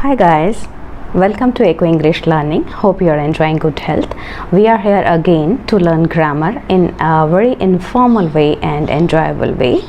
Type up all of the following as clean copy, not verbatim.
Hi guys, welcome to Eco English Learning. Hope you are enjoying good health. We are here again to learn grammar in a very informal way and enjoyable way.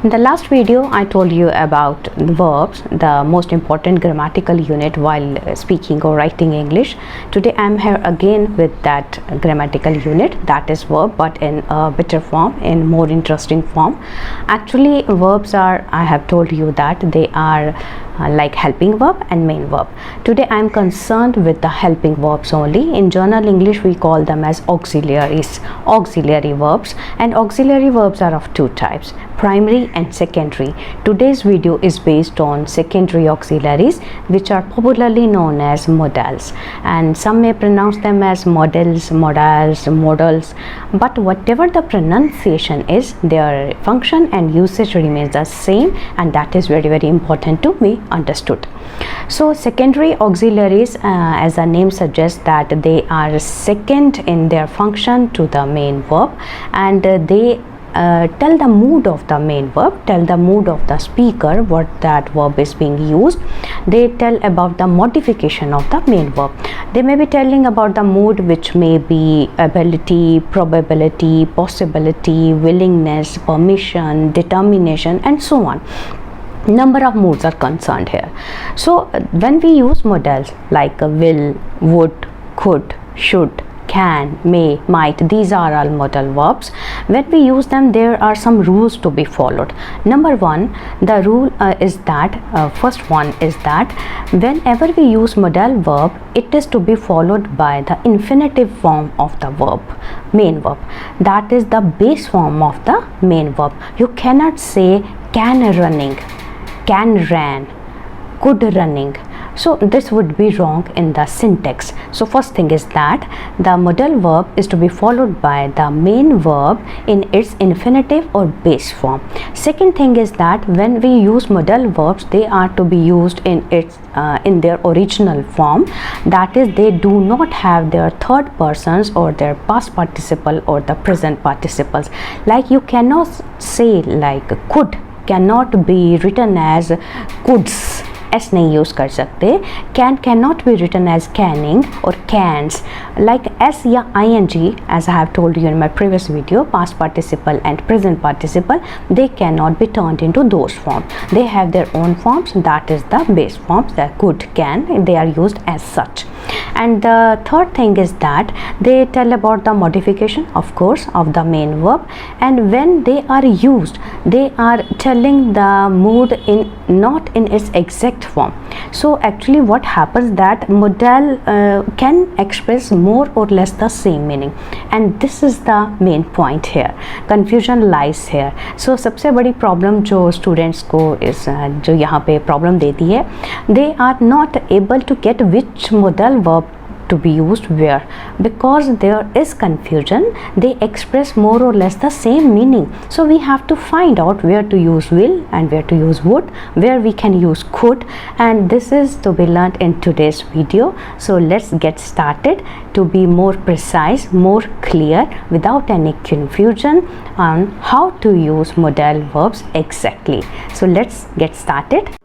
In the last video, I told you about verbs, the most important grammatical unit while speaking or writing English. Today I am here again with that grammatical unit, that is verb, but in a better form, in more interesting form. Actually, verbs are, I have told you that they are like helping verb and main verb. Today I am concerned with the helping verbs only. In journal English we call them as auxiliaries, auxiliary verbs, and auxiliary verbs are of two types, primary and secondary. Today's video is based on secondary auxiliaries, which are popularly known as modals, and some may pronounce them as models, modals, modals, but whatever the pronunciation is, their function and usage remains the same, and that is very important to be understood. So secondary auxiliaries, as the name suggests, that they are second in their function to the main verb, and they tell the mood of the main verb, tell the mood of the speaker, what that verb is being used. They tell about the modification of the main verb. They may be telling about the mood, which may be ability, probability, possibility, willingness, permission, determination, and so on. Number of moods are concerned here. So when we use modals like will, would, could, should, can, may, might, these are all modal verbs. When we use them, there are some rules to be followed. Number one, the rule is that first one is that whenever we use modal verb, it is to be followed by the infinitive form of the verb, main verb. That is the base form of the main verb. You cannot say can running, can ran, could running. So this would be wrong in the syntax. So first thing is that the modal verb is to be followed by the main verb in its infinitive or base form. Second thing is that when we use modal verbs, they are to be used in its in their original form. That is, they do not have their third persons or their past participle or the present participles. Like you cannot say like could cannot be written as coulds, s नहीं use कर सकते. Can cannot be written as canning or cans. Like s या ing, as I have told you in my previous video, past participle and present participle, they cannot be turned into those forms. They have their own forms. That is the base forms. That could, can, they are used as such. And the third thing is that they tell about the modification, of course, of the main verb, and when they are used, they are telling the mood in not in its exact form. So actually what happens that modal can express more or less the same meaning, and this is the main point here. Confusion lies here. So सबसे बड़ी problem जो students को इस जो यहाँ पे problem देती है, they are not able to get which modal verb to be used where, because there is confusion. They express more or less the same meaning. So we have to find out where to use will and where to use would, where we can use could, and this is to be learned in today's video. So let's get started to be more precise, more clear, without any confusion on how to use modal verbs exactly. So let's get started.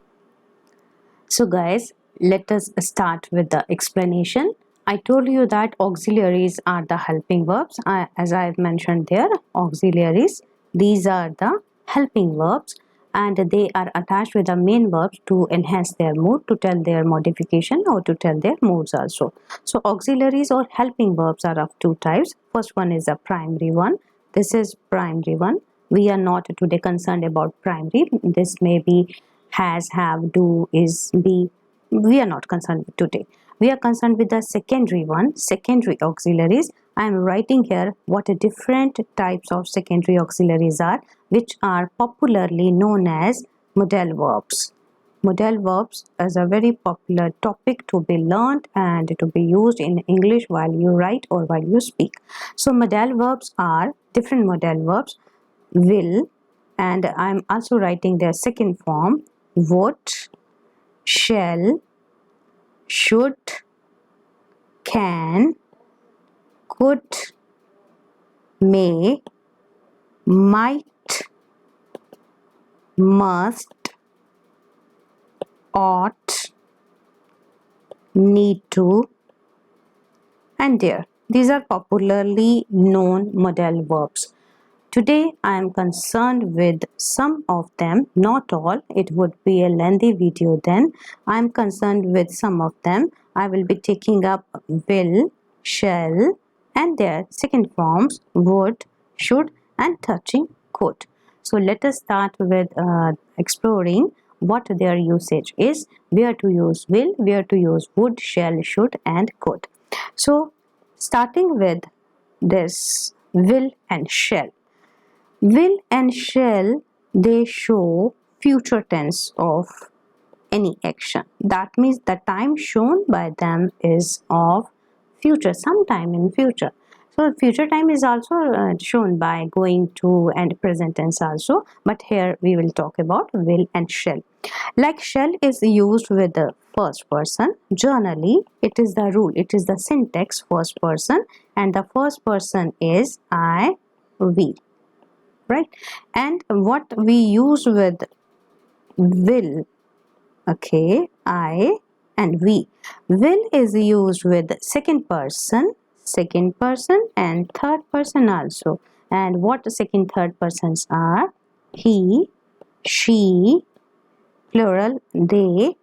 So guys, let us start with the explanation. I told you that auxiliaries are the helping verbs. As I have mentioned there, auxiliaries, these are the helping verbs, and they are attached with the main verbs to enhance their mood, to tell their modification, or to tell their moods also. So auxiliaries or helping verbs are of two types. First one is a primary one. This is primary one. We are not today concerned about primary. This may be has, have, do, is, be. We are not concerned with today. We are concerned with the secondary one, secondary auxiliaries. I am writing here what different types of secondary auxiliaries are, which are popularly known as modal verbs. Modal verbs is a very popular topic to be learned and to be used in English while you write or while you speak. So modal verbs are different modal verbs: will, and I am also writing their second form, would, shall, should, can, could, may, might, must, ought, need to, and dare. These are popularly known modal verbs. Today I am concerned with some of them, not all. It would be a lengthy video then. I am concerned with some of them. I will be taking up will, shall, and their second forms would, should, and touching could. So let us start with exploring what their usage is, where to use will, where to use would, shall, should, and could. So starting with this will and shall. Will and shall, they show future tense of any action. That means the time shown by them is of future, sometime in future. So future time is also shown by going to and present tense also, but here we will talk about will and shall. Like shall is used with the first person. Generally it is the rule, it is the syntax first person, and the first person is I, we, right? And what we use with will, okay, I and we. Will is used with second person and third person also. And what second third persons are? He, she, plural, they,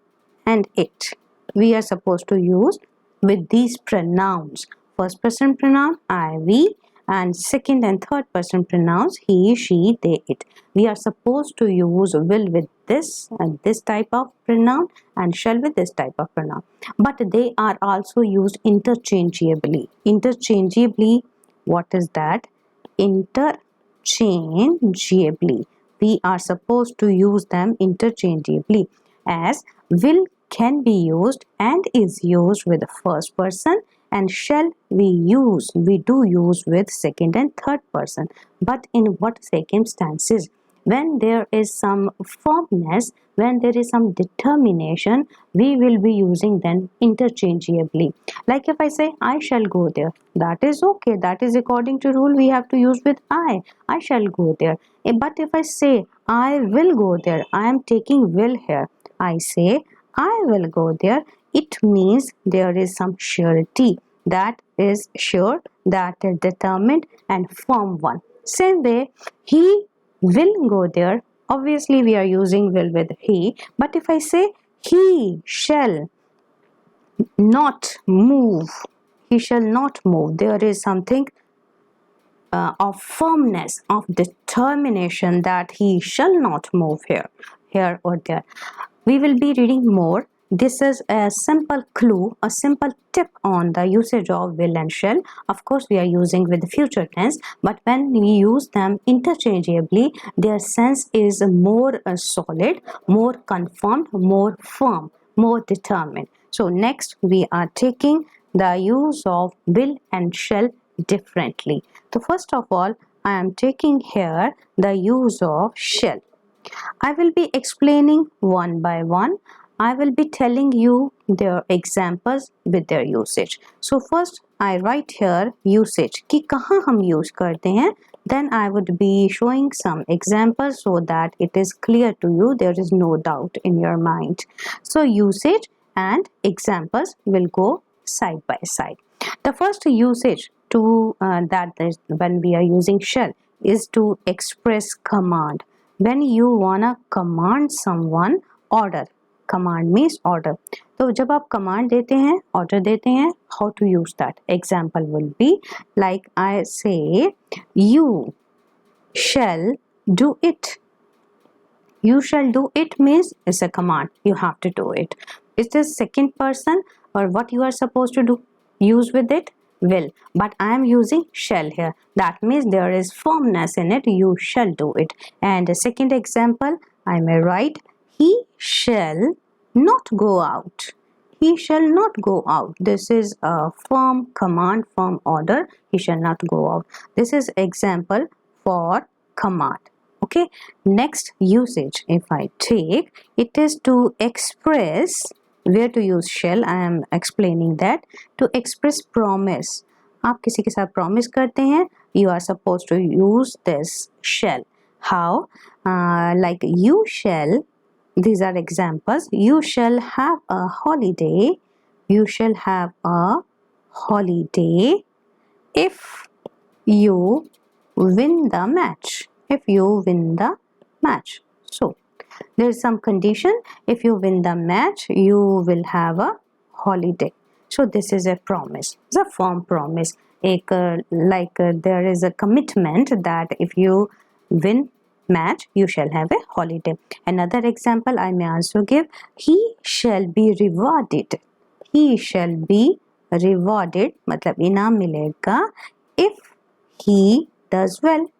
and it. We are supposed to use with these pronouns. First person pronoun I, we, and second and third person pronouns he, she, they, it. We are supposed to use will with this and this type of pronoun and shall with this type of pronoun. But they are also used interchangeably. Interchangeably, what is that? Interchangeably. We are supposed to use them interchangeably, as will can be used and is used with the first person, and shall we do use with second and third person. But in what circumstances? When there is some firmness, when there is some determination, we will be using them interchangeably. Like if I say I shall go there, that is okay, that is according to rule, we have to use with I shall go there. But if I say I will go there, I am taking will here. I say I will go there, it means there is some surety, that is sure, that is determined and firm one. Same way, he will go there, obviously we are using will with he. But if I say he shall not move, he shall not move, there is something of firmness, of determination that he shall not move here or there. We will be reading more. This is a simple clue, a simple tip on the usage of will and shall. Of course, we are using with the future tense, but when we use them interchangeably, their sense is more solid, more confirmed, more firm, more determined. So next, we are taking the use of will and shall differently. So first of all, I am taking here the use of shall. I will be explaining one by one. I will be telling you their examples with their usage. So first I write here usage कि कहाँ हम use करते हैं. Then I would be showing some examples so that it is clear to you. There is no doubt in your mind. So usage and examples will go side by side. The first usage to that is when we are using shall is to express command. When you wanna command someone, order. Command means order. तो जब आप command देते हैं, order देते हैं, how to use that? Example will be like I say, you shall do it. You shall do it means it's a command. You have to do it. It is second person, or what you are supposed to do? Use with it? Will. But I am using shall here. That means there is firmness in it. You shall do it. And the second example, I may write, he shall not go out. He shall not go out. This is a firm command, firm order. He shall not go out. This is example for command. Okay. Next usage, if I take, it is to express. Where to use shall, I am explaining that. To express promise. आप किसी के साथ promise करते हैं, you are supposed to use this shall. How? Like you shall, these are examples. You shall have a holiday you shall have a holiday if you win the match. If you win the match. So there is some condition. If you win the match, you will have a holiday. So this is a promise. It's a firm promise. There is a commitment that if you win match, you shall have a holiday. Another example I may also give. He shall be rewarded. He shall be rewarded. मतलब इनाम मिलेगा if he does well.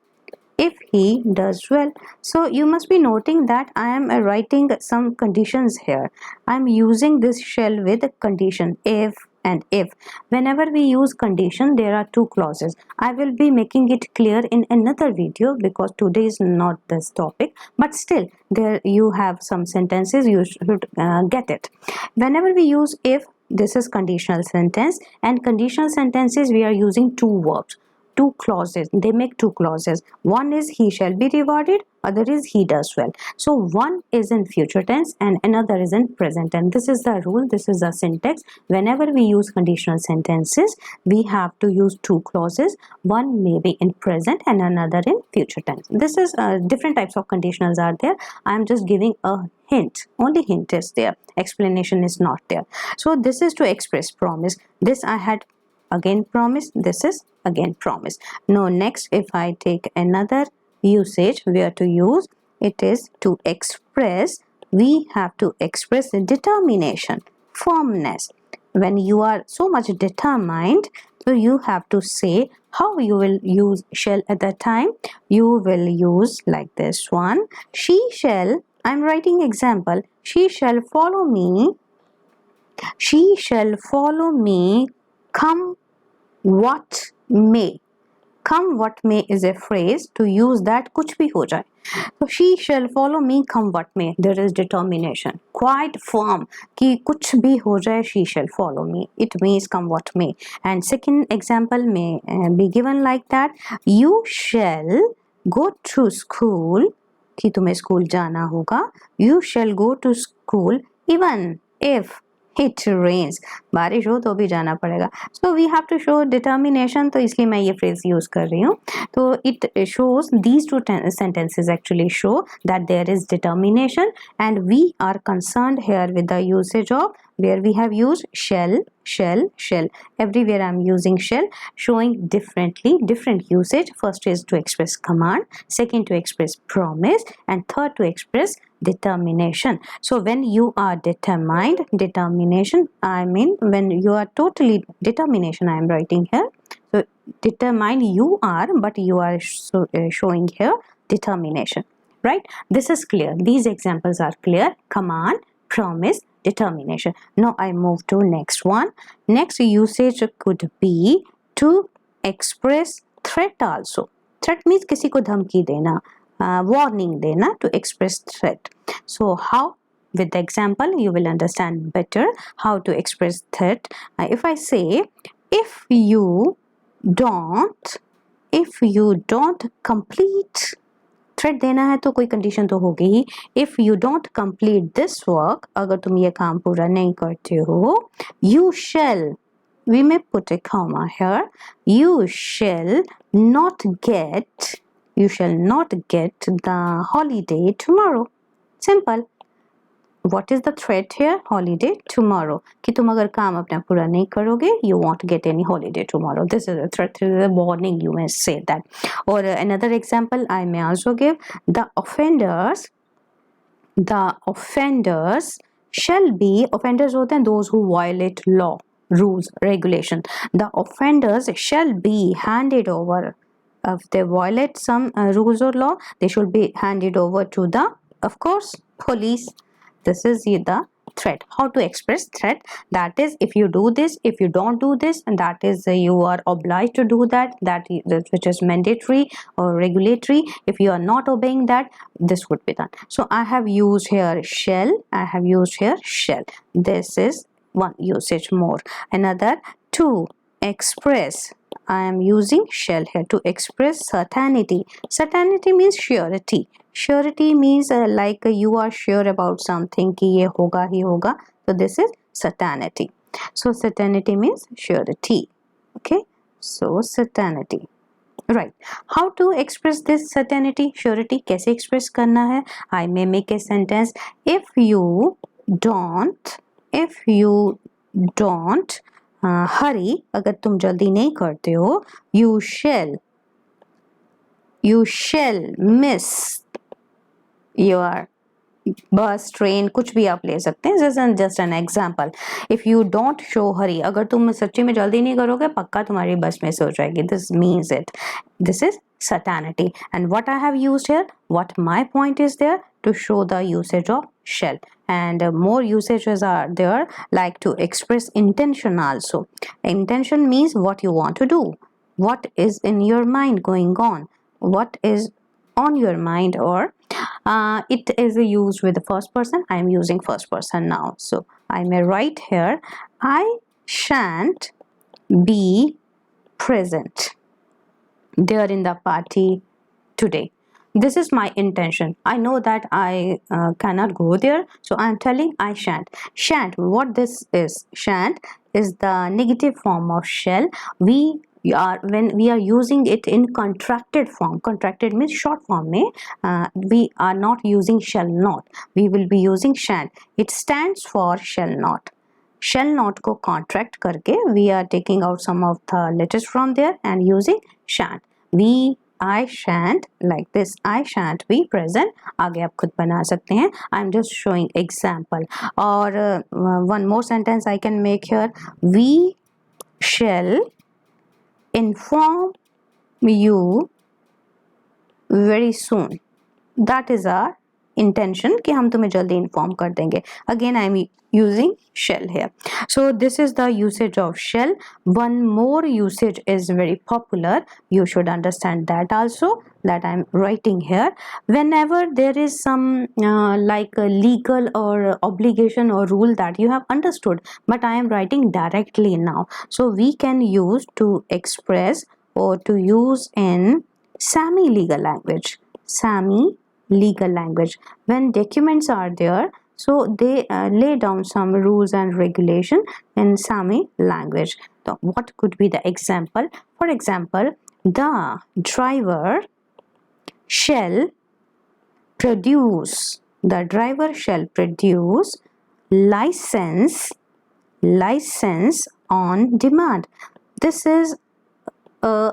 If he does well. So you must be noting that I am writing some conditions here. I am using this shall with condition if and if. Whenever we use condition, there are two clauses. I will be making it clear in another video because today is not this topic, but still there you have some sentences you should get it. Whenever we use if, this is conditional sentence, and conditional sentences we are using two verbs. Two clauses, they make two clauses. One is he shall be rewarded, other is he does well. So one is in future tense and another is in present tense. This is the rule, this is the syntax. Whenever we use conditional sentences, we have to use two clauses. One may be in present and another in future tense. This is different types of conditionals are there. I am just giving a hint, only hint is there, explanation is not there. So this is to express promise. This I had again promise, this is again promise. Now next, if I take another usage where to use, it is to express, we have to express determination, firmness. When you are so much determined, so you have to say how you will use shall at that time. You will use like this one. She shall, I'm writing example, she shall follow me. She shall follow me come what may. Come what may is a phrase to use that kuch bhi ho jaye. So she shall follow me come what may. There is determination, quite firm कि कुछ भी हो जाए she shall follow me. It means come what may. And second example may be given like that. You shall go to school कि तुम्हें school जाना होगा. You shall go to school even if it rains. बारिश हो तो भी जाना पड़ेगा. So we have to show determination. तो इसलिए मैं ये phrase use कर रही हूँ. तो it shows, these two sentences actually show that there is determination, and we are concerned here with the usage of where we have used shall, shall, shall. Everywhere I am using shall, showing different usage. First is to express command, second to express promise, and third to express determination. So when you are determined, determination, I mean when you are totally determination, I am writing here. So determined you are, but you are showing here determination, right? This is clear. These examples are clear. Command, promise, determination. Now I move to next one. Next usage could be to express threat also. Threat means किसी को धमकी देना, warning देना, to express threat. So how? With the example you will understand better how to express threat. If I say if you don't complete, threat देना है तो कोई condition तो होगी ही. If you don't complete this work, अगर तुम ये काम पूरा नहीं करते हो, you shall, we may put a comma here, you shall not get the holiday tomorrow. Simple. What is the threat here? Holiday tomorrow. कि तुम अगर काम अपना पूरा नहीं करोगे, you won't get any holiday tomorrow. This is a threat, this is a warning, you may say that. Or another example I may also give. The offenders shall be, offenders होते हैं those who violate law, rules, regulation. The offenders shall be handed over. If they violate some rules or law, they should be handed over to the, of course, police. This is the threat. How to express threat? That is, if you do this, if you don't do this, and that is you are obliged to do that, which is mandatory or regulatory. If you are not obeying that, this would be done. So I have used here shall, I have used here shall. This is one usage more. Another, to express, I am using shall here to express certainty. Certainty means surety. Surety means like you are sure about something कि ये होगा ही होगा. So this is certainty. So certainty means surety. Okay, so certainty. Right. How to express this certainty, surety? कैसे express करना है? I may make a sentence. If you don't hurry, अगर तुम जल्दी नहीं करते हो, you shall miss your bus train कुछ भी आप ले सकते हैं. Just an example. If you don't show hurry, अगर तुम सच्ची में जल्दी नहीं करोगे पक्का तुम्हारी बस मिस हो जाएगी. This means it. This is certainty. And what I have used here, what my point is there, to show the usage of shall. And more usages are there, like to express intention also. Intention means what you want to do, what is in your mind going on, what is on your mind, or it is used with the first person. I am using first person now, so I may write here, I shan't be present there in the party today. This is my intention. I know that I cannot go there, so I am telling I shan't. What this is, shan't is the negative form of shall. When we are using it in contracted form, contracted means short form में, we are not using shall not, we will be using shan't. It stands for shall not. Shall not को contract करके we are taking out some of the letters from there and using shan't. I shan't, like this, I shan't be present. आगे आप खुद बना सकते हैं. I am just showing example. और one more sentence I can make here. We shall inform you very soon. That is our intention कि हम तुम्हें जल्दी inform कर देंगे. Again I am using shall here. So this is the usage of shall. One more usage is very popular. You should understand that also, that I am writing here. Whenever there is some like a legal or obligation or rule that you have understood, but I am writing directly now, so we can use to express or to use in semi legal language. Sami legal language. When documents are there, so they lay down some rules and regulation in Sami language. So what could be the example? For example, the driver shall produce. The driver shall produce license on demand. This is a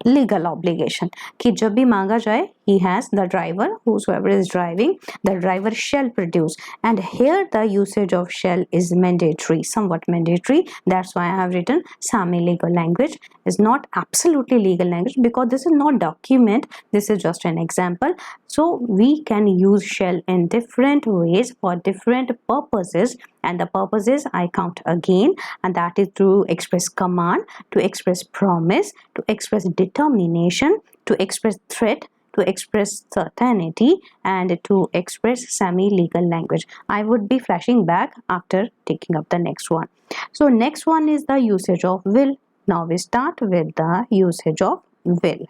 legal obligation कि जब भी मांगा जाए, he has, the driver, whosoever is driving, the driver shall produce. And here the usage of shall is mandatory, somewhat mandatory. That's why I have written Sami legal language. Is not absolutely legal language because this is not document, this is just an example. So we can use shall in different ways for different purposes, and the purposes I count again, and that is to express command, to express promise, to express determination, to express threat, to express certainty, and to express semi-legal language. I would be flashing back after taking up the next one. So next one is the usage of will. Now we start with the usage of will.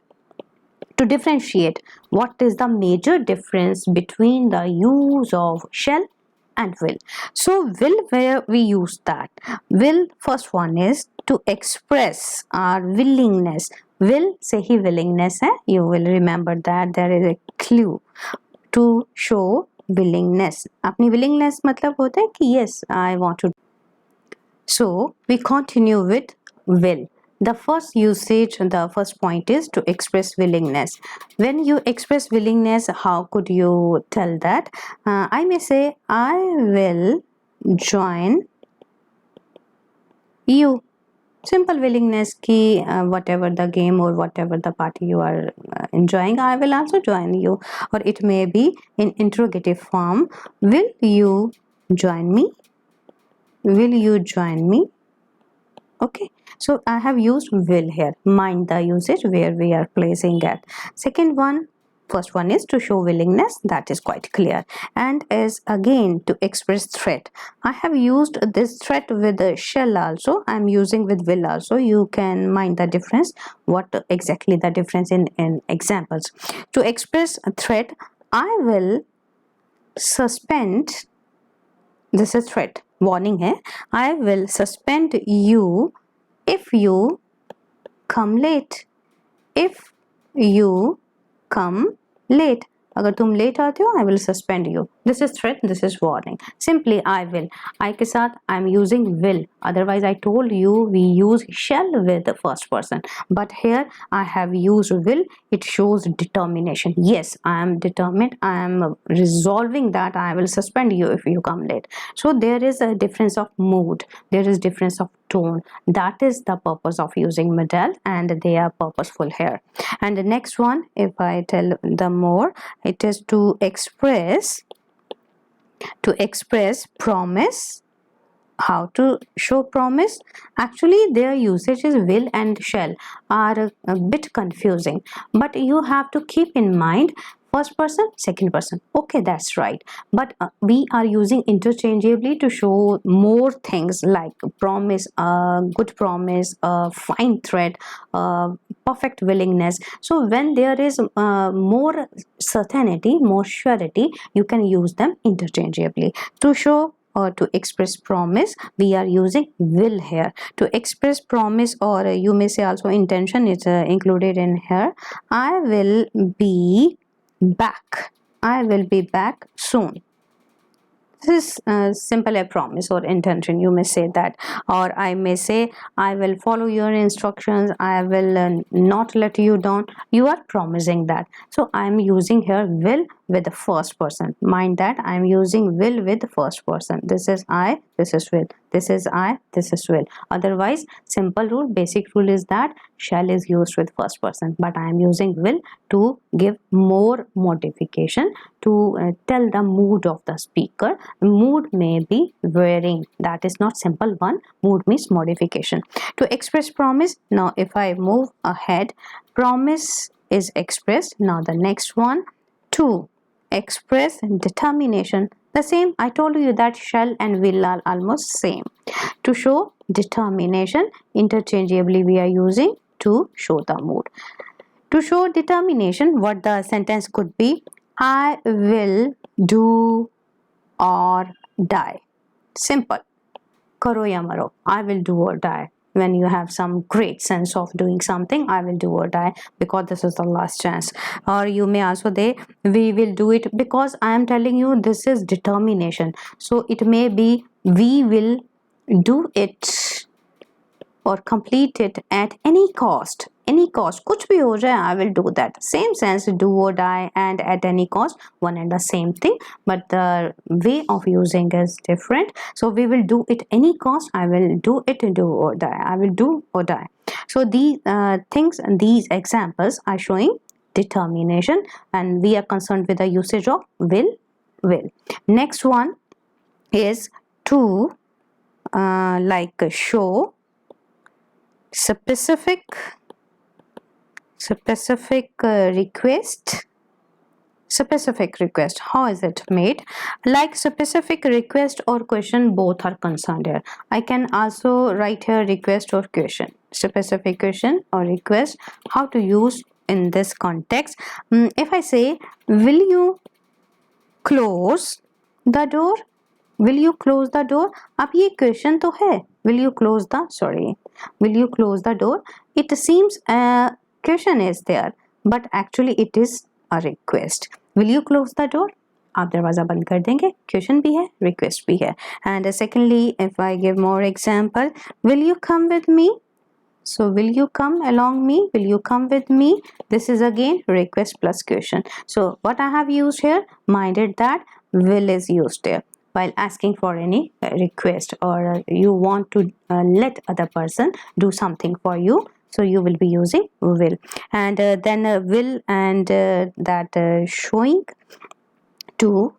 To differentiate, what is the major difference between the use of shall and will? So will, where we use that? Will, first one is to express our willingness. Will से ही willingness है. You will remember that there is a clue to show willingness. अपनी willingness मतलब होता है कि yes, I want to. So we continue with will. The first usage, the first point is to express willingness. When you express willingness, how could you tell that? I may say, I will join you. Simple willingness ki whatever the game or whatever the party you are enjoying, I will also join you. Or it may be in interrogative form. Will you join me? Will you join me? Okay, so I have used will here. Mind the usage where we are placing it. Second one, first one is to show willingness, that is quite clear, and is again to express threat. I have used this threat with the shall also. I am using with will also. You can mind the difference, what exactly the difference in examples. To express a threat, I will suspend this is threat, warning है. I will suspend you if you come late. If you come late. अगर तुम late आते हो, I will suspend you. This is threat, this is warning. Simply I will. I के साथ I'm using will. Otherwise I told you we use shall with the first person. But here I have used will. It shows determination. Yes, I am determined. I am resolving that I will suspend you if you come late. So there is a difference of mood. There is difference of tone. That is the purpose of using modal, and they are purposeful here. And the next one, if I tell the more, it is to express promise. How to show promise? Actually their usages will and shall are a bit confusing, but you have to keep in mind first person, second person. Okay, that's right, but we are using interchangeably to show more things like promise, good promise, fine threat, perfect willingness. So when there is more certainty, more surety, you can use them interchangeably. To show or to express promise, we are using will here. To express promise, or you may say also intention is included in here. I will be back. I will be back soon. This is simple a promise or intention, you may say that. Or I may say I will follow your instructions, I will not let you down. You are promising that. So I am using here will with the first person. Mind that I am using will with the first person. This is I, this is will. This is I, this is will. Otherwise, simple rule, basic rule is that shall is used with first person, but I am using will to give more modification, to tell the mood of the speaker. Mood may be varying, that is not simple one. Mood means modification. To express promise, now if I move ahead, promise is expressed. Now the next one, to express determination. The same, I told you that shall and will are almost same. To show determination, interchangeably we are using to show the mood. To show determination, what the sentence could be: I will do or die. Simple. Karo ya maro. I will do or die. When you have some great sense of doing something, I will do or die because this is the last chance. Or you may also say we will do it, because I am telling you this is determination. So it may be we will do it or complete it at any cost. Any cost, kuch bhi ho jaye, I will do that. Same sense, do or die and at any cost, one and the same thing, but the way of using is different. So we will do it any cost, I will do it, do or die, I will do or die. So these things and these examples are showing determination, and we are concerned with the usage of will. Next one is to like show specific request. Specific request, how is it made? Like specific request or question, both are concerned here. I can also write here request or question. Specific question or request, how to use in this context. If I say will you close the door, will you close the door, अब ये question तो है, will you close the door, it seems a question is there, but actually it is a request. Will you close the door, आप दरवाज़ा बंद कर देंगे, question भी है, request भी है. And secondly, if I give more example, will you come with me? So will you come along me? Will you come with me? This is again request plus question. So what I have used here, minded that will is used here while asking for any request, or you want to let other person do something for you. So you will be using will. And then will and that showing, to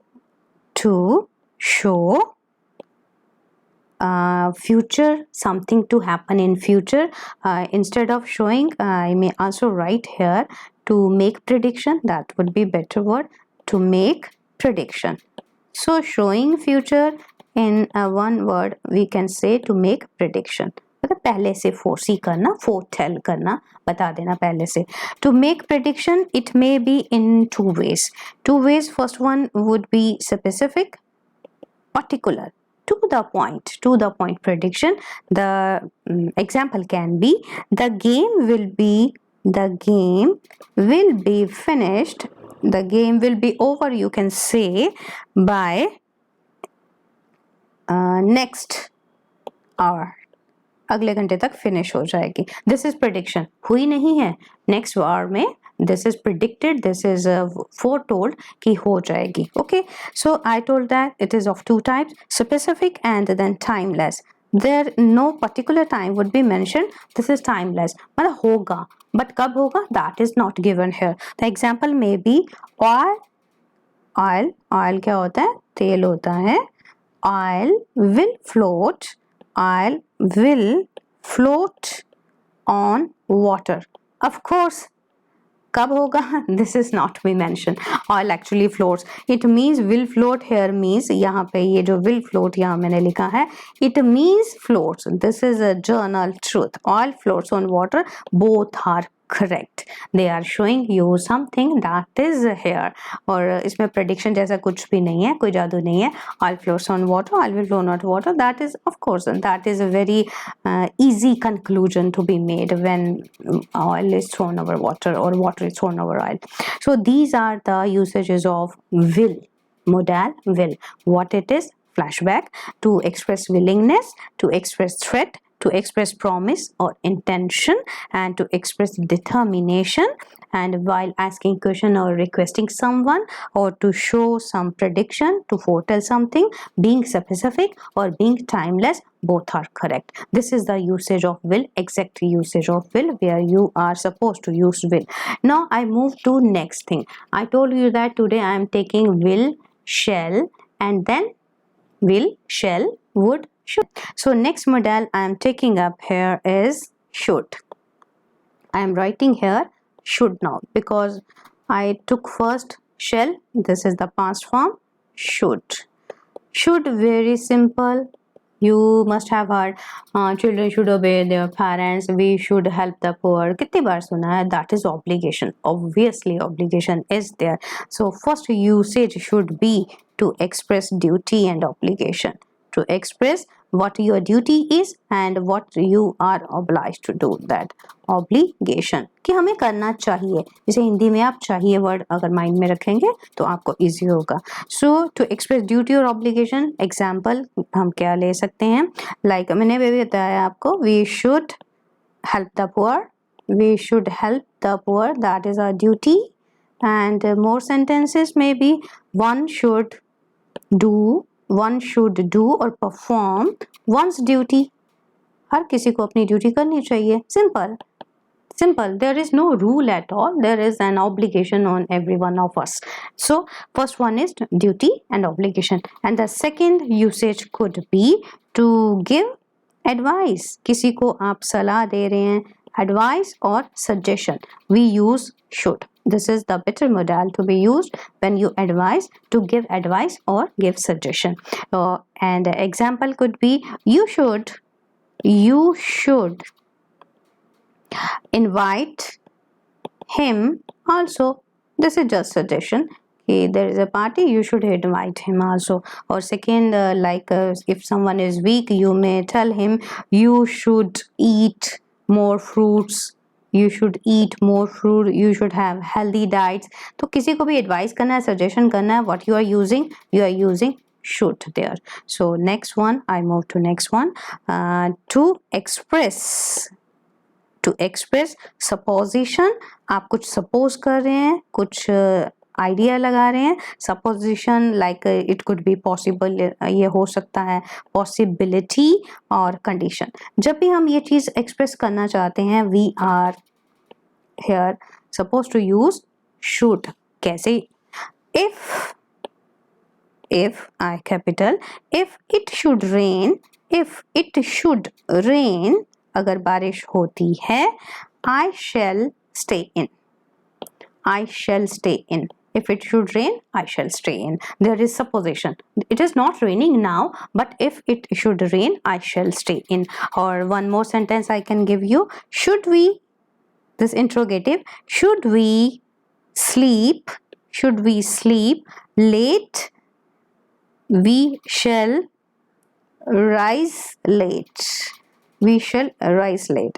show future, something to happen in future. Instead of showing, I may also write here to make prediction. That would be better word, to make prediction. So showing future in one word we can say to make prediction. मतलब पहले से foresee करना, foretell करना, बता देना पहले से. To make prediction, it may be in two ways. First one would be specific, particular. to the point prediction. The example can be the game will be finished, the game will be over, you can say, by next hour, अगले घंटे तक finish हो जाएगी. This is prediction, हुई नहीं है, next hour में this is predicted, this is foretold कि हो जाएगी. Okay, so I told that it is of two types, specific and then timeless. There no particular time would be mentioned. This is timeless. मतलब होगा, but कब होगा that is not given here. The example may be oil क्या होता है, तेल होता है. Oil will float on water. Of course, कब होगा, this is not be mentioned. Oil actually floats. It means will float here means, यहाँ पे ये जो will float यहाँ मैंने लिखा है, it means floats. This is a journal truth. Oil floats on water. Both are correct. They are showing you something that is here. और इसमें prediction जैसा कुछ भी नहीं है, कोई जादू नहीं है. Oil floats on water, oil will float on water. That is, of course, that is a very easy conclusion to be made when oil is thrown over water or water is thrown over oil. So these are the usages of will. Modal will. What it is? Flashback, to express willingness, to express threat, to express promise or intention, and to express determination, and while asking question or requesting someone, or to show some prediction, to foretell something, being specific or being timeless, both are correct. This is the usage of will, exact usage of will, where you are supposed to use will. Now I move to next thing. I told you that today I am taking will, shall, and then will, shall, would, should. So next modal I am taking up here is should. I am writing here should now because I took first shall. This is the past form. Should. Should, very simple. You must have heard children should obey their parents, we should help the poor. कितनी बार सुना है? That is obligation. Obviously obligation is there. So first usage should be to express duty and obligation, to express what your duty is and what you are obliged to do. That obligation कि हमें करना चाहिए. जैसे हिंदी में आप चाहिए word अगर mind में रखेंगे तो आपको इजी होगा. सो टू एक्सप्रेस ड्यूटी और ऑब्लिगेशन, एग्जाम्पल हम क्या ले सकते हैं, लाइक मैंने भी बताया आपको, we should help the poor, we should help the poor, that is our duty. And more sentences may be one should do or perform one's duty. हर किसी को अपनी ड्यूटी करनी चाहिए. Simple. There is no rule at all. There is an obligation on every one of us. So first one is duty and obligation, and the second usage could be to give advice. किसी को आप सलाह दे रहे हैं, advice or suggestion, we use should. This is the better modal to be used when you advise, to give advice or give suggestion. And example could be you should invite him also. This is just suggestion. There is a party, you should invite him also. Or second, if someone is weak, you may tell him you should eat more fruits, you should eat more fruit, you should have healthy diets. तो किसी को भी advice करना है, suggestion करना है, what you are using should there. So next one, I move to next one. To express supposition. आप कुछ suppose कर रहे हैं, कुछ आइडिया लगा रहे हैं. Supposition like it could be possible, ये हो सकता है, पॉसिबिलिटी और कंडीशन. जब भी हम ये चीज एक्सप्रेस करना चाहते हैं, we are here suppose to use should. कैसे? if I capital, if it should rain, अगर बारिश होती है, I shall stay in. If it should rain, I shall stay in. There is supposition. It is not raining now, but if it should rain, I shall stay in. Or one more sentence I can give you. Should we, this interrogative, should we sleep late, we shall rise late, we shall rise late.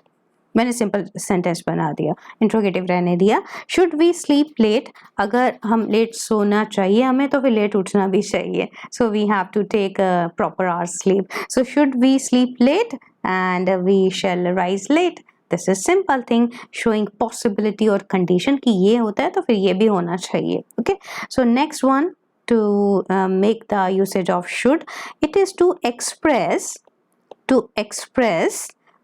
मैंने simple sentence बना दिया, interrogative रहने दिया. Should we sleep late, अगर हम late सोना चाहिए हमें तो फिर लेट उठना भी चाहिए. So we have to take proper hour sleep. So should we sleep late and we shall rise late. This is simple thing showing possibility और कंडीशन कि ये होता है तो फिर ये भी होना चाहिए. Okay, so next one to make the usage of should, it is to express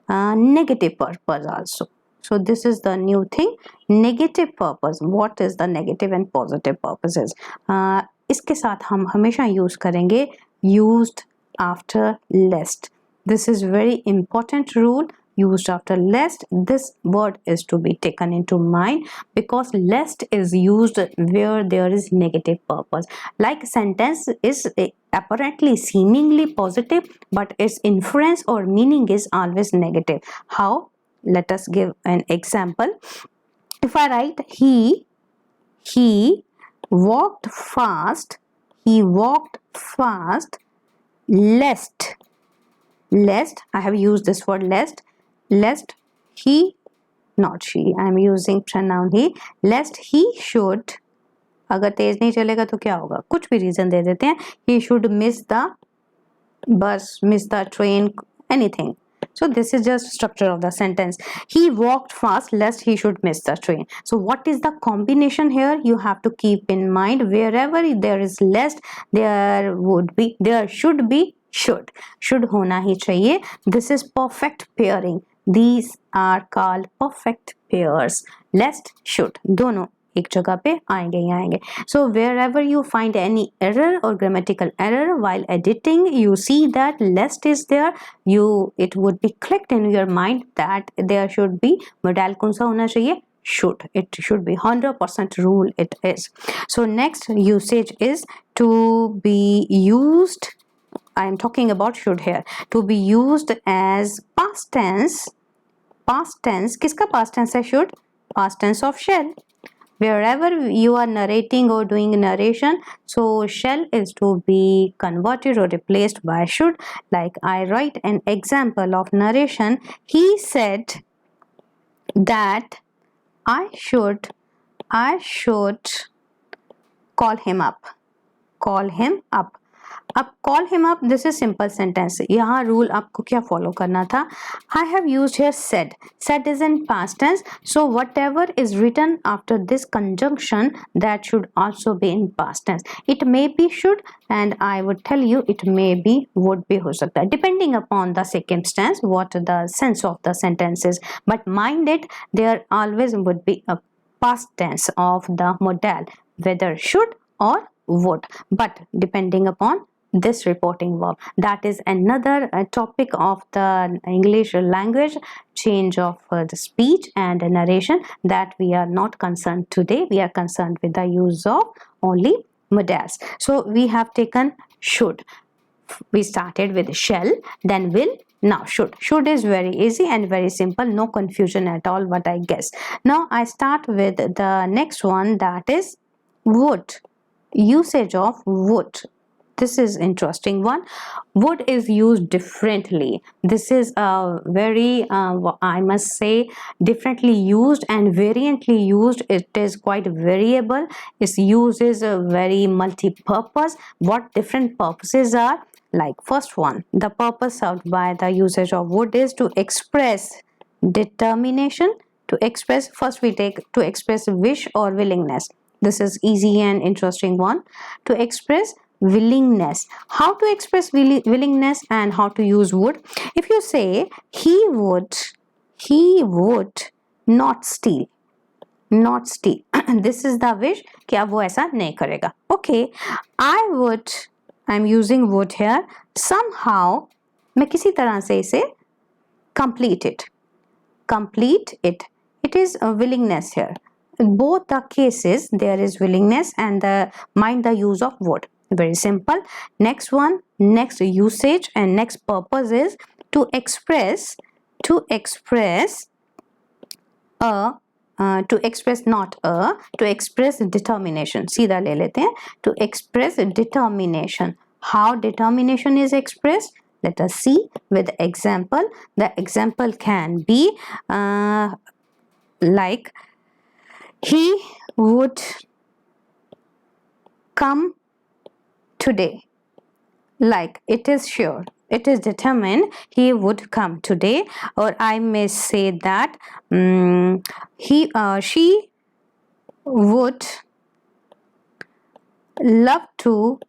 negative purpose also. So this is the new thing, negative purpose. What is the negative and positive purposes? इसके साथ हम हमेशा use करेंगे used after lest. This is very important rule. Used after lest, this word is to be taken into mind because lest is used where there is negative purpose. Like sentence is apparently seemingly positive but its inference or meaning is always negative. How? Let us give an example. If I write he walked fast, lest I have used this word lest he, not she, I am using pronoun he, lest he should, अगर तेज नहीं चलेगा तो क्या होगा, कुछ भी reason दे देते हैं, he should miss the bus, miss the train, anything. So this is just structure of the sentence. He walked fast lest he should miss the train. So what is the combination here? You have to keep in mind wherever there is lest, there should be should. Should होना ही चाहिए. This is perfect pairing. These are called perfect pairs. Lest, should, दोनों एक जगह पे आएंगे ही आएंगे. So wherever you find any error or grammatical error while editing, you see that lest is there, it would be clicked in your mind that there should be modal कौन सा होना चाहिए, should. It should be 100% rule it is. So next usage is to be used, I am talking about should here, to be used as past tense. Past tense, किसका past tense है should? Past tense of shall. Wherever you are narrating or doing narration, so shall is to be converted or replaced by should. Like I write an example of narration. He said that I should call him up. अब call him up, this is simple sentence. यहाँ rule आपको क्या follow करना था? I have used here said. Said is in past tense. So whatever is written after this conjunction, that should also be in past tense. It may be should and I would tell you it may be would be हो सकता है, depending upon the circumstance, what the sense of the sentence is. But mind it, there always would be a past tense of the modal, whether should or would, but depending upon this reporting verb. That is another topic of the English language, change of the speech and narration, that we are not concerned today. We are concerned with the use of only modals. So we have taken should. We started with shall, then will, now should. Should is very easy and very simple, no confusion at all, what I guess. Now I start with the next one, that is would. Usage of would. This is interesting one. Would is used differently. This is a very I must say differently used and variantly used. It is quite variable. Its use is very multi-purpose. What different purposes are? Like first one, the purpose served by the usage of would is to express determination. To express, first we take to express wish or willingness. This is easy and interesting one. To express willingness. How to express willingness and how to use would? If you say he would not steal. This is the wish कि अब वो ऐसा नहीं करेगा. Okay, I'm using would here. Somehow मैं किसी तरह से इसे complete it. It is a willingness here. In both the cases there is willingness and mind the use of would. Very simple. Next one, next usage and next purpose is to express determination. सीधा ले लेते हैं. To express determination. How determination is expressed? Let us see with example. The example can be like he would come today. Like it is sure, it is determined he would come today. Or I may say that she would love to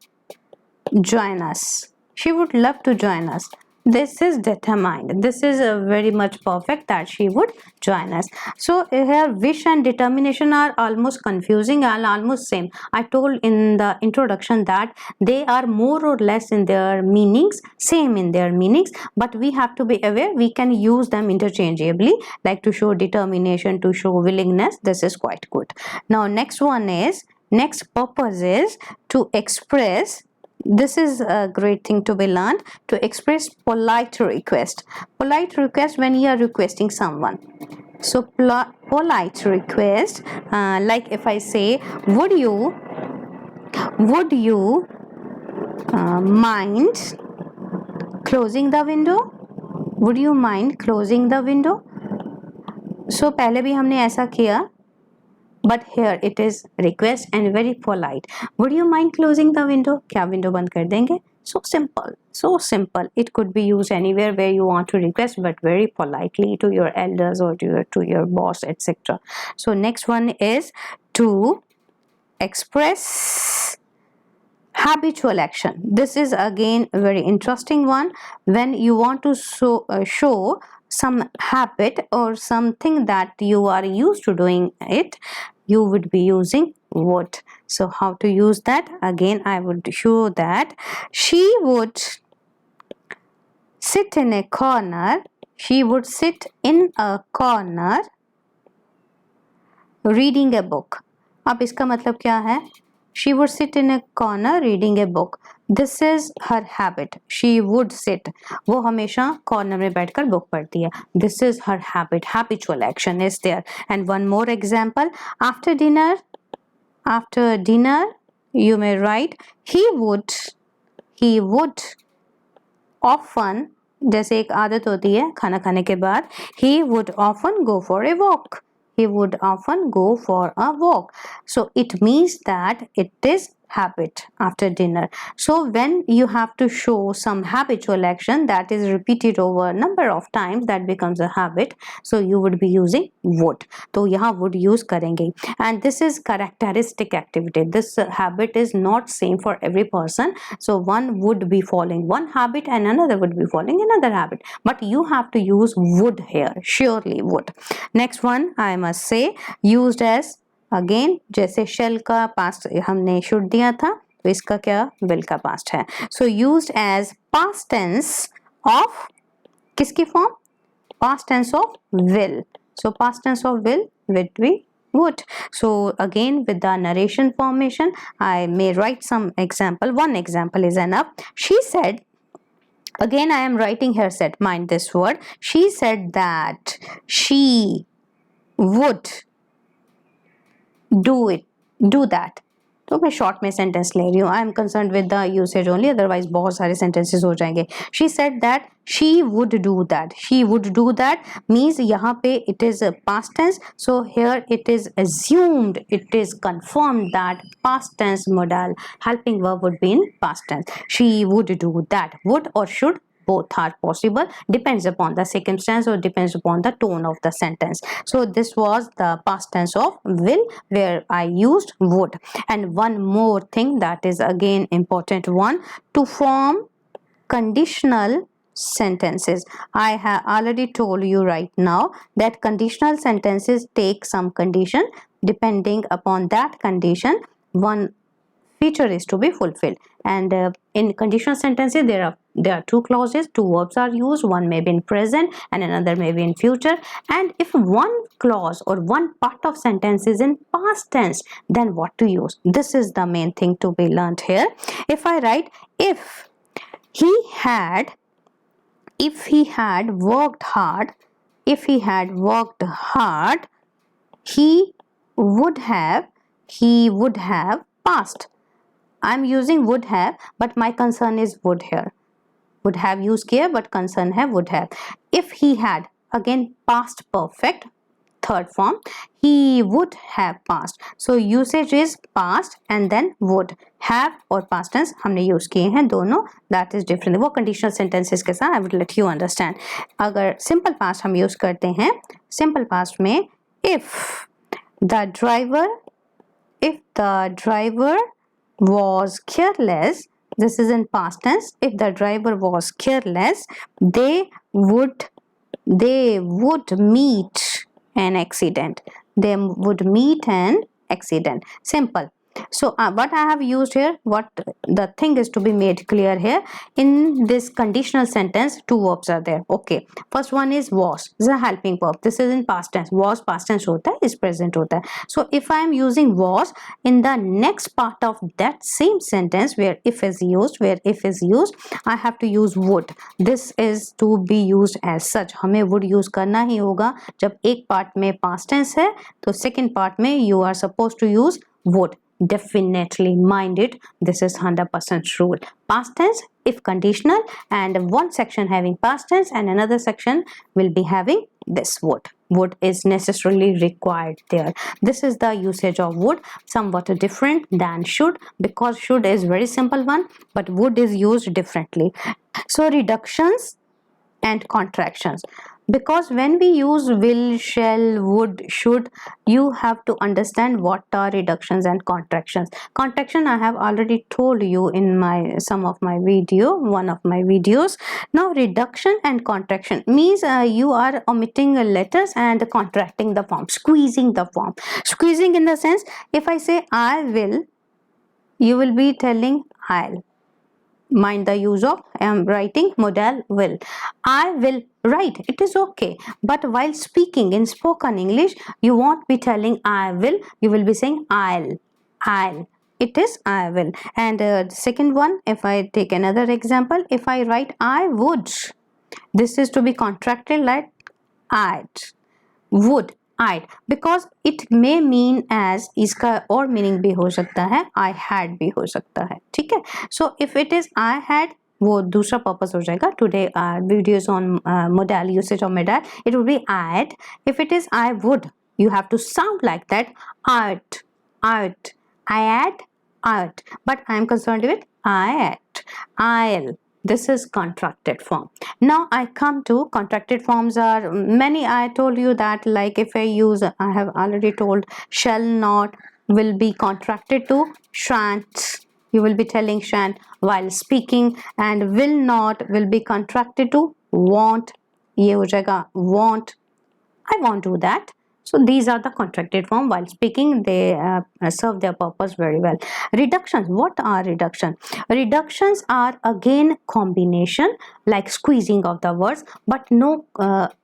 join us. She would love to join us. This is determined. This is very much perfect that she would join us. So here wish and determination are almost confusing and almost same. I told in the introduction that they are more or less in their meanings, same in their meanings, but we have to be aware we can use them interchangeably, like to show determination, to show willingness. This is quite good. Now next purpose is to express. This is a great thing to be learned, to express polite request. Polite request when you are requesting someone. So polite request, like if I say, would you mind closing the window? Would you mind closing the window? So पहले भी हमने ऐसा किया, but here it is request and very polite. Would you mind closing the window? क्या window बंद कर देंगे? So simple, so simple. It could be used anywhere where you want to request, but very politely to your elders or to your boss, etc. So next one is to express habitual action. This is again a very interesting one. When you want to show some habit or something that you are used to doing it, you would be using would. So how to use that? Again, I would show that she would sit in a corner. She would sit in a corner reading a book. अब इसका मतलब क्या है? She would sit in a corner reading a book. This is her habit. She would sit. वो हमेशा corner में बैठकर book पढ़ती है. This is her habit. Habitual action is there. And one more example. After dinner, you may write he would often, जैसे एक आदत होती है खाना खाने के बाद, he would often go for a walk. He would often go for a walk. So it means that it is habit after dinner. So when you have to show some habitual action that is repeated over a number of times, that becomes a habit. So you would be using would. तो यहाँ would use करेंगे. And this is characteristic activity. This habit is not same for every person. So one would be following one habit and another would be following another habit. But you have to use would here. Surely would. Next one I must say used as. Again जैसे shall का past हमने should दिया था, तो इसका क्या will का past है. So used as past tense of किसकी form? Past tense of will. So past tense of will with be would. So again with the narration formation I may write some example. One example is enough. She said, again I am writing here said, mind this word. She said that she would do that. तो मैं short में sentence ले रही हूँ. I am concern with the usage only, otherwise बहुत सारे sentences हो जाएंगे. She said that she would do that. She would do that means यहाँ पे it is past tense. So here it is assumed, it is confirmed that past tense modal helping verb would be in past tense. She would do that. Would or should, both are possible, depends upon the circumstance or depends upon the tone of the sentence. So this was the past tense of will where I used would. And one more thing that is again important one, to form conditional sentences. I have already told you right now that conditional sentences take some condition. Depending upon that condition, one feature is to be fulfilled. And in conditional sentences there are two clauses, two verbs are used. One may be in present and another may be in future. And if one clause or one part of sentence is in past tense, then what to use? This is the main thing to be learned here. If I write, if he had worked hard, he would have passed. I'm using would have, but my concern is would here. would have use किया but concern है would have. If he had, again past perfect, third form, he would have passed. So usage is past and then would. Have और past tense हमने use किए हैं दोनों, that is different. वो conditional sentences के साथ I would let you understand. अगर simple past हम use करते हैं, simple past में if the driver was careless, this is in past tense, if the driver was careless, they would meet an accident. They would meet an accident. Simple. So what I have used here, what the thing is to be made clear here, in this conditional sentence two verbs are there. Okay, first one is was, this is a helping verb, this is in past tense. Was past tense hota hai, is present hota hai. So if I am using was in the next part of that same sentence where if is used, I have to use would. This is to be used as such. हमें would use करना ही होगा. जब एक part में past tense है तो second part में you are supposed to use would. Definitely mind it, this is 100% rule. Past tense if conditional, and one section having past tense and another section will be having this would. Would is necessarily required there. This is the usage of would, somewhat different than should, because should is very simple one but would is used differently. So reductions and contractions, because when we use will, shall, would, should, you have to understand what are reductions and contractions. Contraction I have already told you in one of my videos. Now reduction and contraction means you are omitting letters and contracting the form, squeezing the form. Squeezing in the sense, if I say I will, you will be telling I'll. Mind the use of I am writing modal will. I will write, it is okay, but while speaking in spoken English you won't be telling I will, you will be saying I'll. It is I will. And second one, if I take another example, if I write I would, this is to be contracted like I'd. Would, I'd, because it may mean as, इसका और meaning भी हो सकता है, I had भी हो सकता है, ठीक है. So if it is I had, वो दूसरा purpose हो जाएगा. Today videos on modal, usage of modal, it will be I'd. If it is I would, you have to sound like that, I'd, I had, I'd, but I am concerned with I had, I'll. This is contracted form. Now I come to contracted forms are many. I told you that, like if I use, I have already told, shall not will be contracted to shan't. You will be telling shan't while speaking, and will not will be contracted to won't. ये हो जाएगा won't. I won't do that. So these are the contracted form. While speaking, they serve their purpose very well. Reductions. What are reductions? Reductions are again combination, like squeezing of the words, but no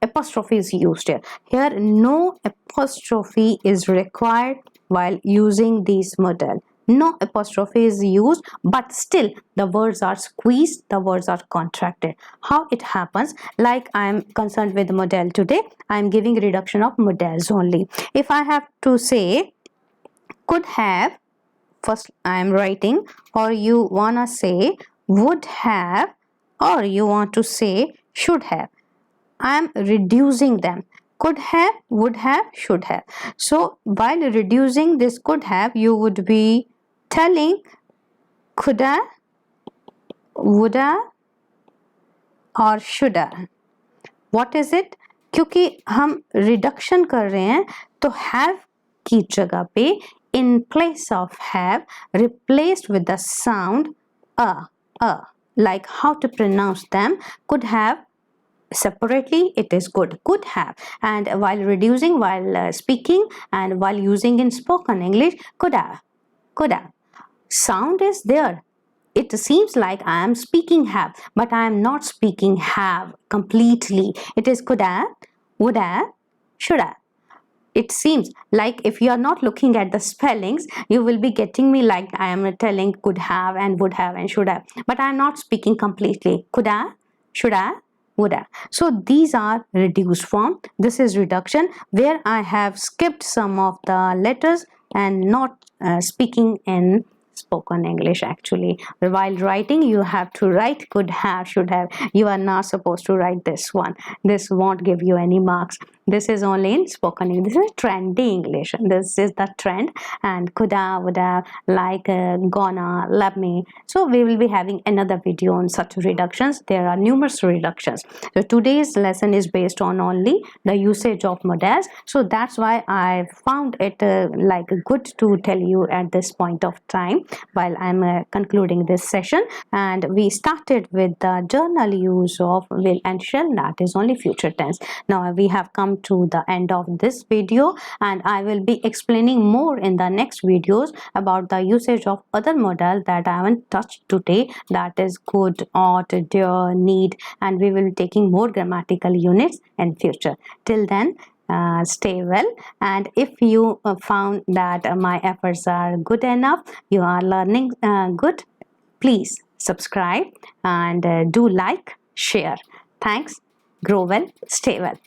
apostrophe is used here. Here no apostrophe is required while using this model. No apostrophe is used, but still the words are squeezed, the words are contracted. How it happens? Like I am concerned with model today, I am giving reduction of models only. If I have to say could have, first I am writing, or you wanna say would have, or you want to say should have, I am reducing them. Could have, would have, should have. So while reducing this could have, you would be telling coulda, woulda और shoulda. What is it? क्योंकि हम reduction कर रहे हैं तो have की जगह पे in place of have replaced with the sound a. Like how to pronounce them? Could have, separately it is could have, and while reducing, while speaking, and while using in spoken English, could have. Sound is there. It seems like I am speaking have, but I am not speaking have completely. It is could have, would have, should have. It seems like if you are not looking at the spellings, you will be getting me like I am telling could have and would have and should have, but I am not speaking completely. Could have, should have, would have. So these are reduced form. This is reduction, where I have skipped some of the letters and not speaking in spoken English actually. While writing, you have to write could have, should have. You are not supposed to write this one. This won't give you any marks. This is only in spoken English. This is trendy English. This is the trend. And could have, would have, like, gonna, love me. So we will be having another video on such reductions. There are numerous reductions. So today's lesson is based on only the usage of modals. So that's why I found it like good to tell you at this point of time while I'm concluding this session. And we started with the journal use of will and shall, that is only future tense. Now we have come to the end of this video, and I will be explaining more in the next videos about the usage of other modals that I haven't touched today, that is could, ought, dare, need, and we will be taking more grammatical units in future. Till then, stay well, and if you found that my efforts are good enough, you are learning good, please subscribe and do like, share. Thanks. Grow well, stay well.